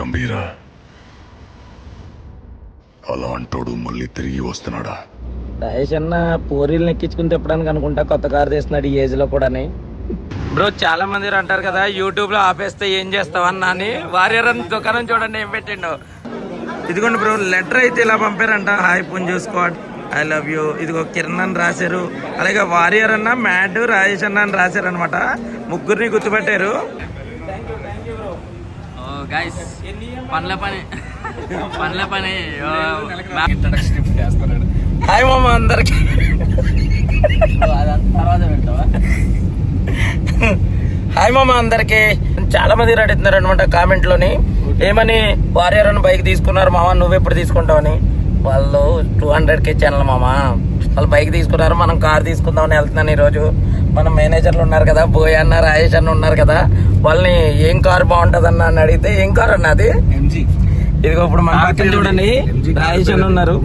గంభీర అలాంటోడు మళ్ళీ తిరిగి వస్తున్నాడా? రాయేష్ అన్న పోరీలను ఎక్కించుకుని తిప్పడానికి అనుకుంటా కొత్త కారు తీస్తున్నాడు ఈ ఏజ్ లో కూడా. బ్రో చాలా మంది అంటారు కదా యూట్యూబ్ లో ఆపేస్తే ఏం చేస్తావు అన్న అని. వారియర్ అని దుకాణం చూడండి ఏం పెట్టిండు. ఇదిగోండి బ్రో లెటర్ అయితే ఇలా పంపారంట. హాయ్ పుంజు స్క్వాడ్, ఐ లవ్ యూ. ఇదిగో కిరణ్ అని రాశారు, అలాగే వారియర్ అన్న, మ్యాడ్, రాజేష్ అన్న అని రాశారు అనమాట. ముగ్గురిని గుర్తుపెట్టారు. హాయ్ మామ అందరికి. హాయ్ మామ అందరికి. చాలా మంది అడుగుతున్నారు అనమాట కామెంట్ లోని, ఏమని వారియర్ అని బైక్ తీసుకున్నారు మామ నువ్వెప్పుడు తీసుకుంటావని. వాళ్ళు 200K ఛానల్ మామ, వాళ్ళు బైక్ తీసుకున్నారు, మనం కార్ తీసుకుందామని వెళ్తున్నాను ఈరోజు. మన మేనేజర్లు ఉన్నారు కదా, బోయ్ అన్న, రాజేష్ అన్న ఉన్నారు కదా, వాళ్ళని ఏం కార్ బాగుంటది అన్న అని అడిగితే ఏం కార్ అన్న అది ఇదిగో ఇప్పుడు మన పక్కన చూడండి రాజేష్ అన్న ఉన్నారు.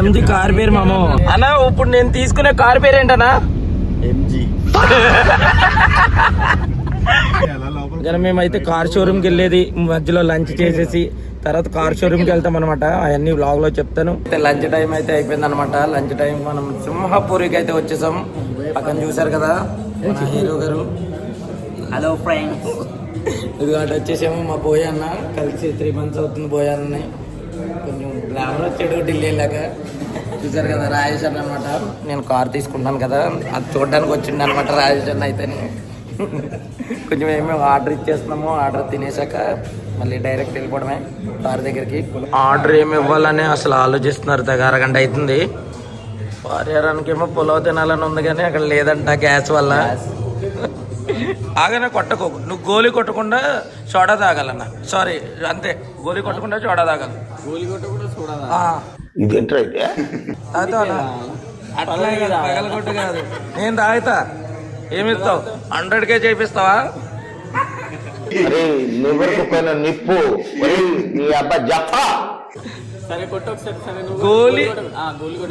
ఎంజీ కార్ పేరు మామ. అన్న ఇప్పుడు నేను తీసుకునే కార్ పేరు ఏంటన్నా? ఎంజీ. మేమైతే కార్ షోరూమ్కి వెళ్ళేది, మధ్యలో లంచ్ చేసేసి తర్వాత కార్ షోరూమ్కి వెళ్తాం అనమాట. అవన్నీ వ్లాగ్ లో చెప్తాను. లంచ్ టైం అయితే అయిపోయింది అనమాట. లంచ్ టైం మనం సింహపూరికి అయితే వచ్చేసాం. పక్కన చూసారు కదా హీరో గారు. Hello friends. ఇది అటు వచ్చేసాము. మా బోయ్ అన్న కలిసి 3 months అవుతుంది. బోయ్ అన్న కొంచెం గ్లామర్ వచ్చాడు ఢిల్లీ వెళ్ళాక. చూసారు కదా రాజేష్ అన్న అనమాట. నేను కార్ తీసుకుంటాను కదా అది చూడడానికి వచ్చిండు అనమాట రాజేష్ అన్న. అయితే కొంచెం ఏమేమి ఆర్డర్ ఇచ్చేస్తున్నాము. ఆర్డర్ తినేసాక మళ్ళీ డైరెక్ట్ వెళ్ళిపోవడమే కార్ దగ్గరికి. ఆర్డర్ ఏమి ఇవ్వాలని అసలు ఆలోచిస్తున్నారు. తెగ అరగంట అవుతుంది. వారియరానికి ఏమో పులావ్ తినాలని ఉంది కానీ అక్కడ లేదంట గ్యాస్ వల్ల. ఆగనే కొట్టకు, నువ్వు గోలీ కొట్టకుండా సోడా తాగాలన్న. సారీ అంతే, గోలీ కొట్టకుండా సోడా తాగాలి. పగలగొట్టు కాదు, నేను తాగుతా. ఏమిస్తావు? 100K చేపిస్తావా? నిప్పు గోలీ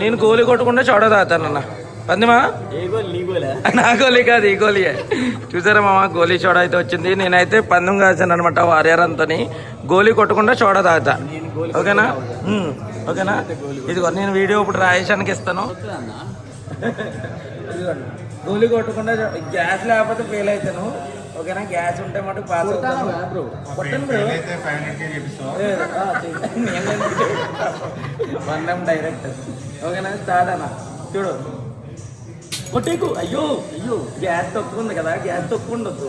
నేను గోలీ కొట్టకుండా చోడ తాగుతానన్న. పందిమా నా గోలీ కాదు ఈ గోలీయే. చూసారా మామ గోలీ చోడ అయితే వచ్చింది. నేనైతే పందెం కాసాను అనమాట వారియర్ అంతని. గోలీ కొట్టకుండా చోడ తాగుతా. ఓకేనా? ఓకేనా? ఇదిగో నేను వీడియో ఇప్పుడు రాయేషానికి ఇస్తాను. గోలీ కొట్టకుండా గ్యాస్ లేకపోతే ఫెయిల్ అవుతాను. ఓకేనా? గ్యాస్ ఉంటే మటుకు పాస్ అవుతాను. One direct. ఓకేనా? స్టార్ట్ అన్న. చూడు కొట్టేకు. అయ్యో అయ్యో గ్యాస్ తక్కువ ఉంది కదా, గ్యాస్ తక్కువ ఉండొద్దు.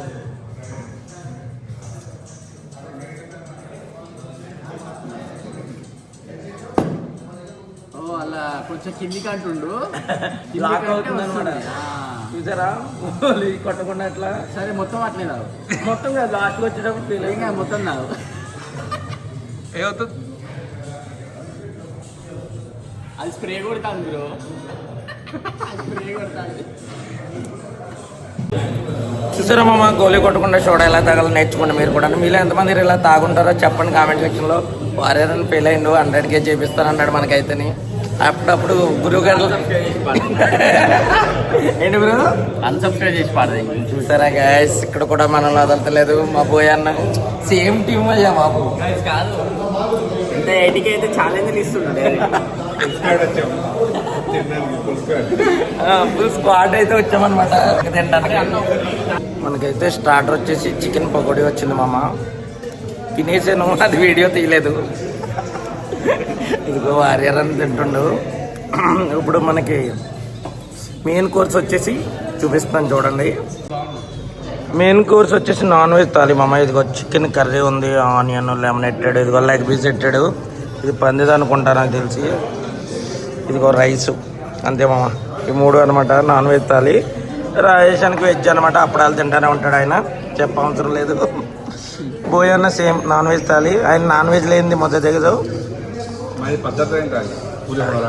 అలా కొంచెం కిందికి అంటుండు లాక్ అవుతుంది అనమాట. చూసారా కొట్టకుండా అట్లా. సరే మొత్తం అట్లే రావు. మొత్తం కాదు, లాస్ట్కి వచ్చేటప్పుడు ఫీల్ అయ్యి మొత్తం రావు. ఏమవుతుంది? అది స్ప్రే కొడతాను బ్రో, స్ప్రే కొడతాను. చూసారా మామ గోలీ కొట్టకుండా సోడా ఎలా తాగాలో నేర్చుకోండి మీరు కూడా. మీలో ఎంతమంది ఇలా తాగుంటారో చెప్పండి కామెంట్ సెక్షన్లో. వారియర్ని ఫెయిల్ అయిండు, 100K చేపిస్తాను అన్నాడు మనకైతే. అప్పుడప్పుడు గురువు గారు ఏంటి బ్రో అన్సబ్స్క్రైబ్ చేసి పాడదు. చూసారా గైస్ ఇక్కడ కూడా మనల్ని వదలతలేదు. మా బోయ్ అన్న సేమ్ టీమ్ అయ్యా బాబు. కాదు ఇంత 80K అయితే ఛాలెంజ్ ఇస్తుండే. ఫుల్ స్క్వాడ్ అయితే వచ్చామన్నమాట తినడానికి. మనకైతే స్టార్టర్ వచ్చేసి చికెన్ పకోడీ వచ్చింది మామ. తినేసాను, అది వీడియో తీయలేదు. ఇదిగో వారియర్ అని తింటుండు. ఇప్పుడు మనకి మెయిన్ కోర్స్ వచ్చేసి చూపిస్తాను చూడండి. మెయిన్ కోర్స్ వచ్చేసి నాన్ వెజ్ తాలి మామ. ఇదిగో చికెన్ కర్రీ ఉంది, ఆనియన్, లెమన్ ఎట్టాడు, ఇదిగో లెగ్ పీస్ ఎట్టాడు. ఇది పందిది అనుకుంటా నాకు తెలిసి. ఇదిగో రైస్, అంతే మామ. ఈ 3 అనమాట నాన్ వెజ్ తాలి. రాజేషానికి వెజ్ అనమాట. అప్పుడాలు తింటానే ఉంటాడు ఆయన, చెప్పవసరం లేదు. బోయ్ అన్న సేమ్ నాన్ వెజ్ తాలి. ఆయన నాన్ వెజ్ లేనిది మొదట తెగదు. పద్ధతి ఏంటంటే పులిహోర,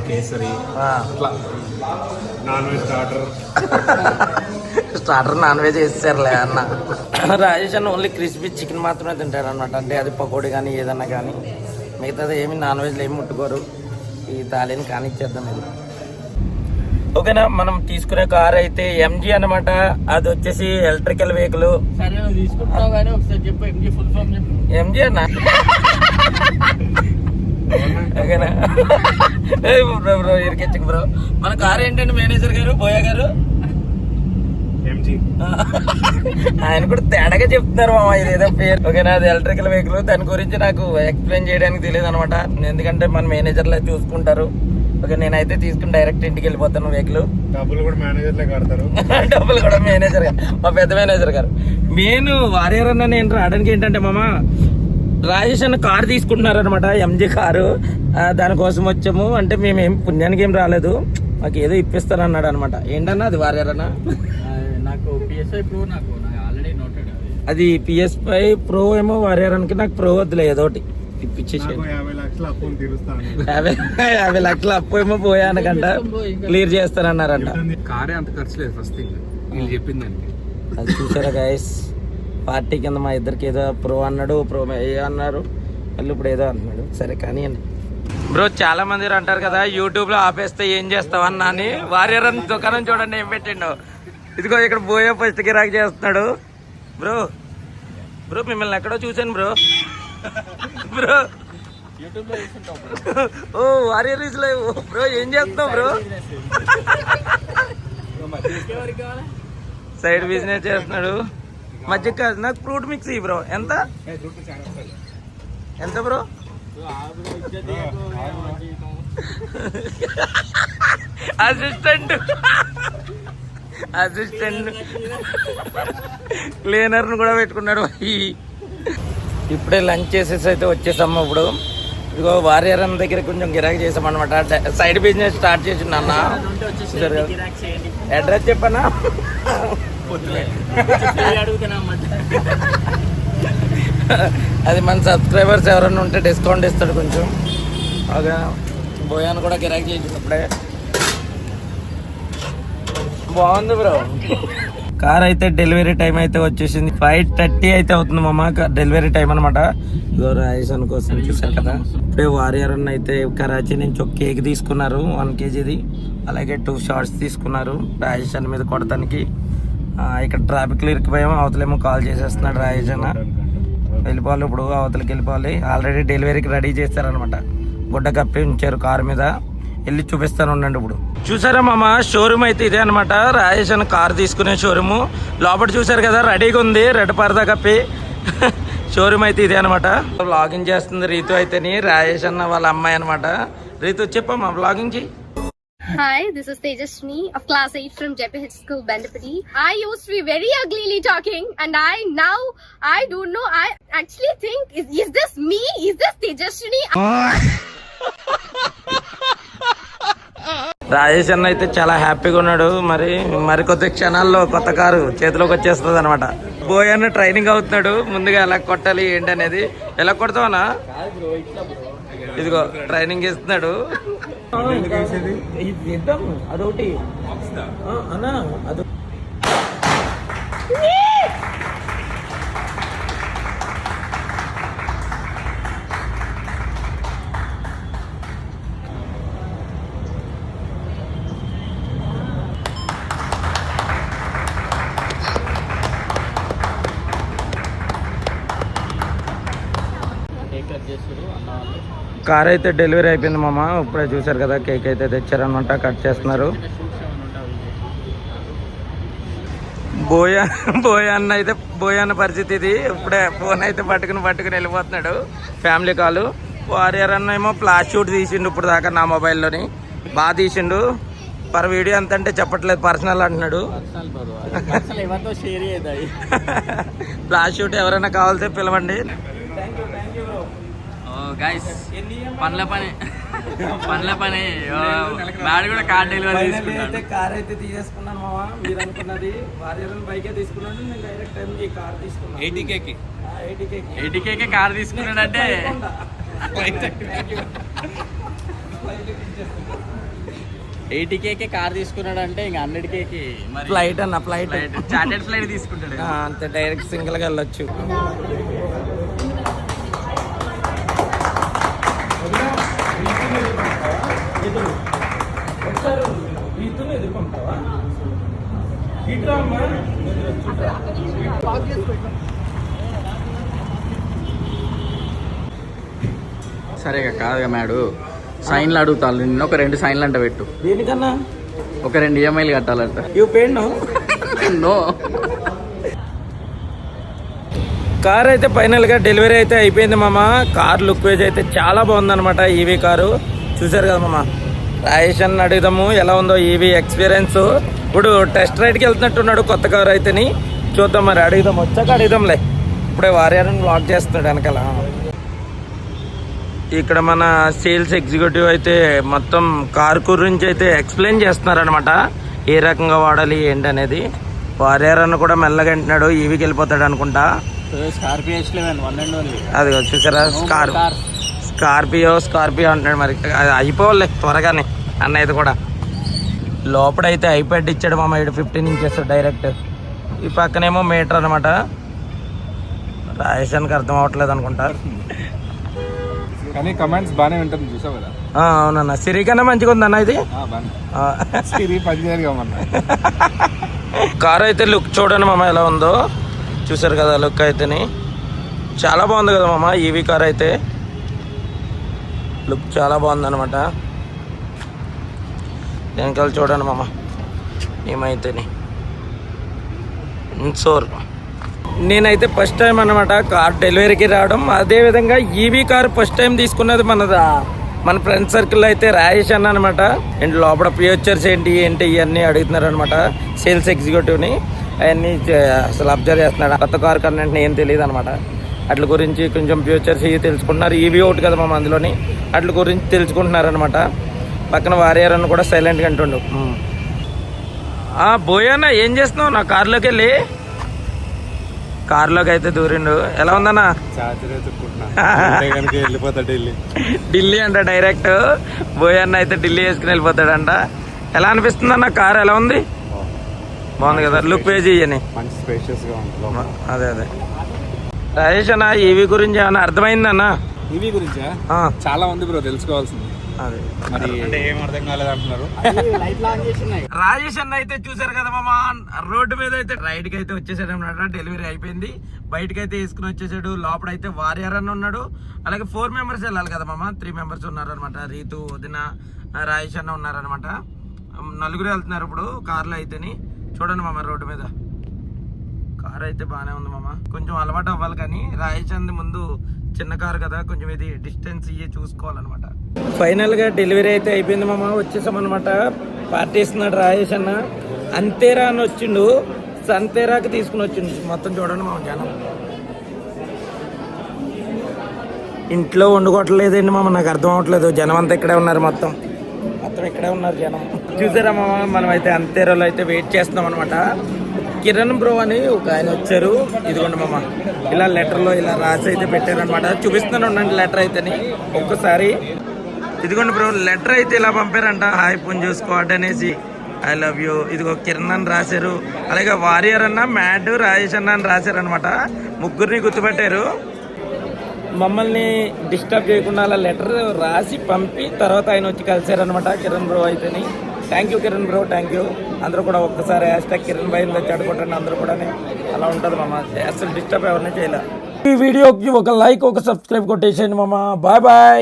కేసరి, non veg starter non veg వేసేసారులే అన్న. రాజేష్ అన్న ఓన్లీ క్రిస్పీ చికెన్ మాత్రమే తింటారు అనమాట. అంటే అది పకోడీ కానీ ఏదన్నా కానీ, మిగతాది ఏమి నాన్ వెజ్లో ఏమి ముట్టుకోరు. ఈ తాళిని కానిచ్చేద్దాం. ఇది ఓకేనా. మనం తీసుకునే కార్ అయితే ఎంజీ అన్నమాట. అది వచ్చేసి ఎలక్ట్రికల్ వెహికల్. సరే నువ్వు తీసుకుంటున్నావు కానీ ఒకసారి చెప్పు ఎంజీ ఫుల్ ఫామ్ చెప్పు. ఎంజీ అన్న ఓకేనా. బ్రో ఇరికెచ్చి బ్రో. మన కార్ ఏంటండి మేనేజర్ గారు, బోయా గారు? ఎంజీ. ఆయన కూడా తేడాగా చెప్తున్నారు మామ, ఇదేదో పేరు. ఓకేనా, అది ఎలక్ట్రికల్ వెహికల్. దాని గురించి నాకు ఎక్స్ప్లెయిన్ చేయడానికి తెలియదు అనమాట, ఎందుకంటే మన మేనేజర్లే చూసుకుంటారు. ఓకే, నేనైతే తీసుకుని డైరెక్ట్ ఇంటికి వెళ్ళిపోతాను వెహికల్. డబ్బులు కూడా మేనేజర్లే కడతారు. డబ్బులు కూడా మేనేజర్ గారు, మా పెద్ద మేనేజర్ గారు. మెయిన్ వారియర్ అన్న నేను రావడానికి ఏంటంటే మామ, రాజేష్ అన్న కారు తీసుకుంటున్నారు అనమాట, ఎంజీ కారు. దానికోసం వచ్చాము. అంటే మేము ఏం పుణ్యానికి ఏం రాలేదు, మాకు ఏదో ఇప్పిస్తానన్నాడు అనమాట. ఏంటన్నా అది వారియర్ అన్న? నాకు పిఎస్ఐ ప్రో నాకు ఆల్రెడీ నోటెడ్. అది PS5 ప్రో ఏమో, వారియర్ అన్నకి నాకు ప్రో వద్దులే, ఏదో ఒకటి ఇప్పించేసి. 50 లక్షల అప్పులు తీరుస్తాను. 50 లక్షల అప్పు ఏమో పోయానకంట, క్లియర్ చేస్తానన్నారంట. కారే అంత ఖర్చు లేదు ఫస్ట్ థింగ్, వీళ్ళు చెప్పిందండి. అది చూసారా గైస్, పార్టీ కింద మా ఇద్దరికి ఏదో ప్రో అన్నాడు, ప్రో ఏ అన్నారు, మళ్ళీ ఇప్పుడు ఏదో అంటున్నాడు. సరే కానీ అండి బ్రో, చాలా మంది అంటారు కదా యూట్యూబ్ లో ఆపేస్తే ఏం చేస్తావన్నా అని. వారియర్ అని దుకాణం చూడండి ఏం పెట్టిండు. ఇదిగో ఇక్కడ బోయే ఫస్ట్ గిరాక్ చేస్తున్నాడు. బ్రో బ్రో మిమ్మల్ని ఎక్కడో చూసాను బ్రో. బ్రో యూట్యూబ్ లో చూస్తుంటావు బ్రో. ఓ వారియర్ ఇస్ లైవ్ బ్రో, ఏం చేస్తున్నావు బ్రో? ఎవరికి కావాలి? సైడ్ బిజినెస్ చేస్తున్నాడు. మధ్య కాదు, నాకు ఫ్రూట్ మిక్స్ ఇవ్వు బ్రో. ఎంత ఎంత బ్రో? అసిస్టెంట్ క్లీనర్ ను కూడా పెట్టుకున్నాడు. ఇప్పుడే లంచ్ చేసేసి అయితే వచ్చేసాము. ఇప్పుడు ఇదిగో వారియర్ అన్న దగ్గర కొంచెం గిరాకీ చేసామన్నమాట. సైడ్ బిజినెస్ స్టార్ట్ చేసిండు అన్న. అడ్రస్ చెప్పనా? అది మన సబ్స్క్రైబర్స్ ఎవరైనా ఉంటే డిస్కౌంట్ ఇస్తాడు కొంచెం. బాగా బోయాను కూడా గిరాకీ చేసినప్పుడే బాగుంది బ్రో. కార్ అయితే డెలివరీ టైం అయితే వచ్చేసింది. 5:30 అయితే అవుతుంది మామ డెలివరీ టైం అనమాట. ఇగో రాజేషన్ కోసం చూసారు కదా. ఇప్పుడే వారియర్ అన్న అయితే కరాచీ నుంచి ఒక కేక్ తీసుకున్నారు 1 kgది, అలాగే 2 షార్ట్స్ తీసుకున్నారు రాజేషన్ మీద కొడతానికి. ఇక్కడ ట్రాఫిక్ లో ఇరికిపోయాము. అవతలేమో కాల్ చేసేస్తున్నాడు రాజేష్ అన్న. వెళ్ళిపోవాలి ఇప్పుడు, అవతలకి వెళ్ళిపోవాలి. ఆల్రెడీ డెలివరీకి రెడీ చేస్తారనమాట. గుడ్డ కప్పి ఉంచారు కారు మీద. వెళ్ళి చూపిస్తాను ఉండండి. ఇప్పుడు చూసారా మామ, షోరూమ్ అయితే ఇదే అనమాట. రాజేష్ అన్న కార్ తీసుకునే షోరూము. లోపల చూసారు కదా రెడీగా ఉంది, రెడ్ పరదా కప్పి. షోరూమ్ అయితే ఇదే అనమాట. వ్లాగింగ్ చేస్తుంది రీతు అయితేని, రాజేష్ అన్న వాళ్ళ అమ్మాయి అనమాట. రీతు చెప్పమ్మా వ్లాగింగ్ చేయి. Hi, this is Tejaswini of Class 8 from JPH School, Bandapati. I used to be very uglily talking, and I don't know. I actually think, is this me? Is this Tejaswini? Rajesh అన్న అయితే చాలా హ్యాపీగా ఉన్నాడు. మరి కొద్ది క్షణాల్లో కొత్త కారు చేతిలోకి వచ్చేస్తుంది అనమాట. బోయ్ అన్న ట్రైనింగ్ అవుతున్నాడు, ముందుగా ఎలా కొట్టాలి ఏంటి అనేది. ఎలా కొడతావన్నా? ఇదిగో ట్రైనింగ్ ఇస్తున్నాడు. అదొకటి అన్నా, అది కార్ అయితే డెలివరీ అయిపోయింది మామ. ఇప్పుడే చూసారు కదా, కేక్ అయితే తెచ్చారనమాట, కట్ చేస్తున్నారు. బోయ్ అన్న పరిస్థితి ఇది. ఇప్పుడే ఫోన్ అయితే పట్టుకుని వెళ్ళిపోతున్నాడు. Family call. వారియర్ అన్న ఏమో ఫ్లాష్ షూట్ తీసిండు ఇప్పుడు దాకా నా మొబైల్లోని, బాగా తీసిండు. పర్ వీడియో ఎంత అంటే చెప్పట్లేదు, పర్సనల్ అంటున్నాడు. ఫ్లాష్ షూట్ ఎవరైనా కావాల్సి పిలవండి. గైస్ పనుల పని వాడు కూడా కార్ డెలివరీ తీసుకున్నాడు. కార్ అయితే తీసేసుకున్నాను మామ. మీరు అనుకున్నది వారియర్ బైకే తీసుకున్నాడు, నేను డైరెక్ట్ ఎంజీ కార్ తీసుకున్నాను. 80K కార్ తీసుకున్నాడు అంటే 80K కార్ తీసుకున్నాడు అంటే ఇంకా 100K ఫ్లైట్ అన్న, ఫ్లైట్ చార్టెడ్ ఫ్లైట్ తీసుకుంటాడు అంతే. డైరెక్ట్ సింగిల్ గా వెళ్ళొచ్చు. రీతుని సరే కాదుగా మేడు సైన్లు అడుగుతాను నిన్న ఒక 2 సైన్లు అంట పెట్టు. దేనికన్నా? ఒక 2 EMIలు కట్టాలంట. You paid no? No. Car అయితే ఫైనల్గా డెలివరీ అయితే అయిపోయింది మామ. కార్ లుక్ వేజ్ అయితే చాలా బాగుందన్నమాట. ఈవీ కారు చూసారు కదా మామ. రాయేష్ అని అడుగుదాము ఎలా ఉందో ఈవీ ఎక్స్పీరియన్స్. ఇప్పుడు టెస్ట్ రైడ్కి వెళ్తున్నట్టున్నాడు కొత్త కారు అయితేని. చూద్దాం మరి, అడుగుదాం, వచ్చాక అడుగుదాంలే. ఇప్పుడే వారియర్ని బ్లాక్ చేస్తున్నాడు వెనకాల. ఇక్కడ మన సేల్స్ ఎగ్జిక్యూటివ్ అయితే మొత్తం కార్ గురించి అయితే ఎక్స్ప్లెయిన్ చేస్తున్నారనమాట, ఏ రకంగా వాడాలి ఏంటి అనేది. వారియర్ అన్న కూడా మెల్లగా అంటున్నాడు, ఈవీకి వెళ్ళిపోతాడు అనుకుంటా. అది చూసారా, స్కార్పియో అంటున్నాడు. మరి అది అయిపోవాలి త్వరగానే అన్నది కూడా. లోపడైతే ఐప్యాడ్ ఇచ్చాడు మామ. 15 ఇంచెస్ డైరెక్ట్. ఈ పక్కనేమో మీటర్ అనమాట. రాయేషానికి అర్థం అవ్వట్లేదు అనుకుంటా. కానీ కమెంట్స్ బాగానే ఉంటుంది చూసావు కదా. అవునన్నా, సిరి కన్నా మంచిగా ఉందన్న ఇది. కార్ అయితే లుక్ చూడండి మామ ఎలా ఉందో. చూసారు కదా లుక్ అయితేని చాలా బాగుంది కదా మామ. ఈవీ కార్ అయితే లుక్ చాలా బాగుందన్నమాట. వెనకాల చూడండి మామ ఏమైతేని. ఇన్సోర్ నేనైతే ఫస్ట్ టైం అనమాట కార్ డెలివరీకి రావడం. అదేవిధంగా ఈవీ కార్ ఫస్ట్ టైం తీసుకున్నది మన ఫ్రెండ్ సర్కిల్లో అయితే రాయేష్ అన్న అనమాట. అండ్ లోపల ఫ్యూచర్స్ ఏంటి ఇవన్నీ అడుగుతున్నారు అనమాట సేల్స్ ఎగ్జిక్యూటివ్ని. అవన్నీ అసలు అబ్జర్వ్ చేస్తున్నాడు. కొత్త కార్ కన్నా ఏం తెలియదు అనమాట. అట్ల గురించి కొంచెం ఫ్యూచర్స్ ఇవి తెలుసుకుంటున్నారు. ఈవీ ఒకటి కదా మామ అందులోని, అట్ల గురించి తెలుసుకుంటున్నారు అనమాట. పక్కన వారియర్ అని కూడా సైలెంట్గా అంటుండు. బోయన్న ఏం చేస్తున్నావు? నా కార్లోకి వెళ్ళి కార్లోకి అయితే దూరిండు. ఎలా ఉందన్నా? ఢిల్లీ అంట డైరెక్ట్. బోయన్న అయితే ఢిల్లీ వేసుకుని వెళ్ళిపోతాడంట. ఎలా అనిపిస్తుంది అన్న కార్? ఎలా ఉంది? బాగుంది కదా లుక్ పేజ్ ఇవన్నీ. అదే రాజేష్ అన్న ఈవీ గురించి ఏమన్నా అర్థమైందన్న? ఈవీ గురించా? చాలా ఉంది బ్రో తెలుసుకోవాల్సింది. అదే మరి అంటే ఏం అర్థం కాలేదు అంటున్నారు. రాజేష్ అన్న అయితే చూసారు కదా మామ, రోడ్డు మీద అయితే రైడ్ కి అయితే వచ్చేసాడు అనమాట. డెలివరీ అయిపోయింది, బయటకి అయితే వేసుకుని వచ్చేసాడు. లోపల అయితే వారియర్ అన్న ఉన్నాడు. అలాగే 4 మెంబర్స్ వెళ్ళాలి కదా మామ. 3 మెంబర్స్ ఉన్నారు అనమాట. రీతు, వదిన, రాజేష్ అన్న ఉన్నారనమాట. 4 వెళ్తున్నారు ఇప్పుడు కార్లో అయితేని. చూడండి మామ రోడ్డు మీద కార్ అయితే బాగానే ఉంది మామ. కొంచెం అలవాటు అవ్వాలి కానీ రాజేష్ అంది ముందు చిన్న కారు కదా, కొంచెం ఇది డిస్టెన్స్ ఇవి చూసుకోవాలన్నమాట. ఫైనల్ గా డెలివరీ అయితే అయిపోయింది మామ. వచ్చేసాం అనమాట. పార్టీ ఇస్తున్నాడు రాజేష్ అన్న. అంతేరా అని వచ్చిండు, సంతేరాకి తీసుకుని వచ్చిండు. మొత్తం చూడండి మామ జనం. ఇంట్లో వండుకోవట్లేదండి మామ, నాకు అర్థం అవ్వట్లేదు. జనం అంతా ఇక్కడే ఉన్నారు, మొత్తం ఇక్కడే ఉన్నారు జనం. చూసారా మామ, మనం అయితే అంతేరాలో అయితే వెయిట్ చేస్తున్నాం అనమాట. కిరణ్ బ్రో అని ఒక ఆయన వచ్చారు. ఇదిగోండి మామ, ఇలా లెటర్లో ఇలా రాసి అయితే పెట్టారనమాట. చూపిస్తున్నాను ఉండండి లెటర్ అయితేని ఒక్కసారి. ఇదిగోండి బ్రో, లెటర్ అయితే ఇలా పంపారంట. హాయ్ పుంజు స్క్వాడ్ అనేసి, ఐ లవ్ యూ. ఇదిగో కిరణ్ అని రాశారు. అలాగే వారియర్ అన్న, మ్యాడ్, రాజేష్ అన్న అని రాశారు అనమాట. ముగ్గురిని గుర్తుపెట్టారు. మమ్మల్ని డిస్టర్బ్ చేయకుండా అలా లెటర్ రాసి పంపి తర్వాత ఆయన వచ్చి కలిసారనమాట కిరణ్ బ్రో అయితేని. Thank you Kiran bro, thank you. అందరూ కూడా ఒక్కసారి హ్యాష్ట్యాగ్ కిరణ్ భాయ్ వచ్చి అడుగుంటండి. అందరూ కూడా అలా ఉంటుంది మామ, అసలు డిస్టర్బ్ ఎవరిని చేయలే. ఈ వీడియోకి ఒక లైక్, ఒక సబ్స్క్రైబ్ కొట్టేసేయండి మామ. Bye bye.